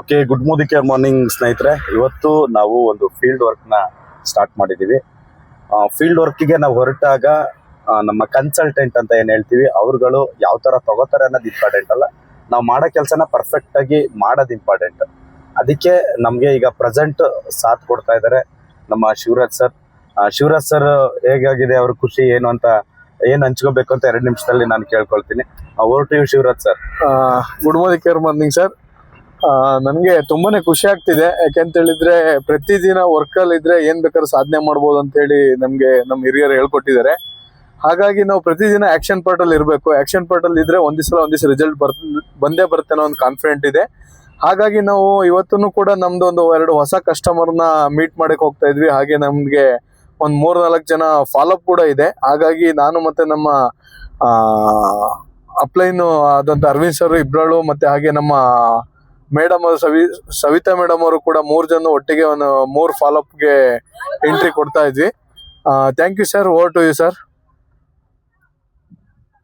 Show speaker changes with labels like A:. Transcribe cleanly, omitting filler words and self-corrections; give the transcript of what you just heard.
A: Okay, good morning ಸ್ನೇಹಿತರೆ. ಇವತ್ತು ನಾವು ಒಂದು ಫೀಲ್ಡ್ ವರ್ಕ್ನ ಸ್ಟಾರ್ಟ್ ಮಾಡಿದ್ದೀವಿ. ಫೀಲ್ಡ್ ವರ್ಕಿಗೆ ನಾವು ಹೊರಟಾಗ ನಮ್ಮ ಕನ್ಸಲ್ಟೆಂಟ್ ಅಂತ ಏನು ಹೇಳ್ತೀವಿ, ಅವ್ರುಗಳು ಯಾವ ಥರ ತಗೋತಾರೆ ಅನ್ನೋದು ಇಂಪಾರ್ಟೆಂಟ್ ಅಲ್ಲ, ನಾವು ಮಾಡೋ ಕೆಲಸನ ಪರ್ಫೆಕ್ಟಾಗಿ ಮಾಡೋದು ಇಂಪಾರ್ಟೆಂಟ್. ಅದಕ್ಕೆ ನಮಗೆ ಈಗ ಪ್ರೆಸೆಂಟ್ ಸಾಥ್ ಕೊಡ್ತಾ ಇದ್ದಾರೆ ನಮ್ಮ ಶಿವರಾಜ್ ಸರ್. ಶಿವರಾಜ್ ಸರ್ ಹೇಗಾಗಿದೆ ಅವ್ರ ಖುಷಿ ಏನು ಅಂತ ಏನು ಹಂಚ್ಕೋಬೇಕು ಅಂತ 2 ನಿಮಿಷದಲ್ಲಿ ನಾನು ಕೇಳ್ಕೊಳ್ತೀನಿ. Over to you Shivaraj sir.
B: Good morning sir. ನನಗೆ ತುಂಬಾನೇ ಖುಷಿ ಆಗ್ತಿದೆ. ಯಾಕೆಂತ ಹೇಳಿದ್ರೆ ಪ್ರತಿದಿನ ವರ್ಕಲ್ಲಿ ಇದ್ರೆ ಏನ್ ಬೇಕಾದ್ರೂ ಸಾಧನೆ ಮಾಡ್ಬೋದು ಅಂತ ಹೇಳಿ ನಮ್ಗೆ ನಮ್ಮ ಹಿರಿಯರು ಹೇಳ್ಕೊಟ್ಟಿದ್ದಾರೆ. ಹಾಗಾಗಿ ನಾವು ಪ್ರತಿದಿನ ಆಕ್ಷನ್ ಪಾರ್ಟ್ ಅಲ್ಲಿ ಇರಬೇಕು. ಆಕ್ಷನ್ ಪಾರ್ಟ್ ಅಲ್ಲಿ ಇದ್ರೆ ಒಂದ್ ದಿವಸ ರಿಸಲ್ಟ್ ಬಂದೇ ಬರುತ್ತೆ ಅನ್ನೋ ಒಂದು ಕಾನ್ಫಿಡೆಂಟ್ ಇದೆ. ಹಾಗಾಗಿ ನಾವು ಇವತ್ತೂ ಕೂಡ ನಮ್ದು ಒಂದು 2 ಹೊಸ ಕಸ್ಟಮರ್ನ ಮೀಟ್ ಮಾಡಕ್ ಹೋಗ್ತಾ ಇದ್ವಿ. ಹಾಗೆ ನಮ್ಗೆ ಒಂದ್ 3-4 ಜನ ಫಾಲೋಅಪ್ ಕೂಡ ಇದೆ. ಹಾಗಾಗಿ ನಾನು ಮತ್ತೆ ನಮ್ಮ ಅಪ್ಲೈನ್ ಆದಂತ ಅರವಿಂದ್ ಸರ್ ಇಬ್ರಾಳು ಮತ್ತೆ ಹಾಗೆ ನಮ್ಮ ಮೇಡಮ್ ಸವಿತಾ ಮೇಡಮ್ ಅವರು ಕೂಡ 3 ಜನ ಒಟ್ಟಿಗೆ ಒಂದು 3 ಫಾಲೋಅಪ್ಗೆ ಎಂಟ್ರಿ ಕೊಡ್ತಾ ಇದ್ವಿ. Thank you sir. Over to you sir.